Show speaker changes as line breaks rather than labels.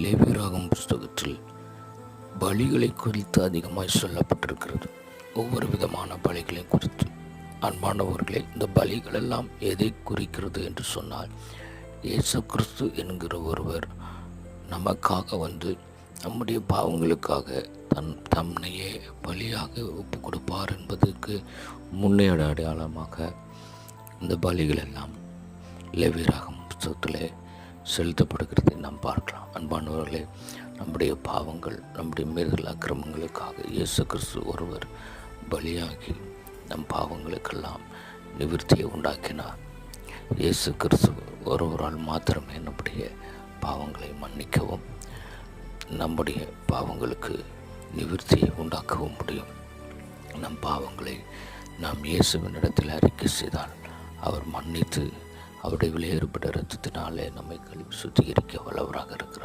லேவியராகமம் புஸ்தகத்தில் பலிகளை குறித்து அதிகமாய் சொல்லப்பட்டிருக்கிறது. ஒவ்வொரு விதமான பலிகளை குறித்து. அன்பானவர்களே, இந்த பலிகள் எல்லாம் எதை குறிக்கிறது என்று சொன்னால், இயேசு கிறிஸ்து என்கிற ஒருவர் நமக்காக வந்து நம்முடைய பாவங்களுக்காக தன்னையே பலியாக ஒப்பு கொடுப்பார் என்பதற்கு முன்னேட அடையாளமாக இந்த பலிகள் எல்லாம் லேவியராகமம் புஸ்தகத்திலே செலுத்தப்படுகிறதை நாம் பார்க்கலாம். அன்பானவர்களே, நம்முடைய பாவங்கள், நம்முடைய மீறுதல் அக்கிரமங்களுக்காக இயேசு கிறிஸ்து ஒருவர் பலியாகி நம் பாவங்களுக்கெல்லாம் நிவர்த்தியை உண்டாக்கினார். இயேசு கிறிஸ்து ஒருவரால் மாத்திரமே நம்முடைய பாவங்களை மன்னிக்கவும் நம்முடைய பாவங்களுக்கு நிவர்த்தியை உண்டாக்கவும் முடியும். நம் பாவங்களை நாம் இயேசுவின் இடத்தில் அறிக்கை செய்தால் அவர் மன்னித்து அவருடைய விலையேறப்பட்ட இரத்தத்தினாலே நம்மை கழுவி சுத்திகரிக்க வல்லவராக இருக்கிறார்.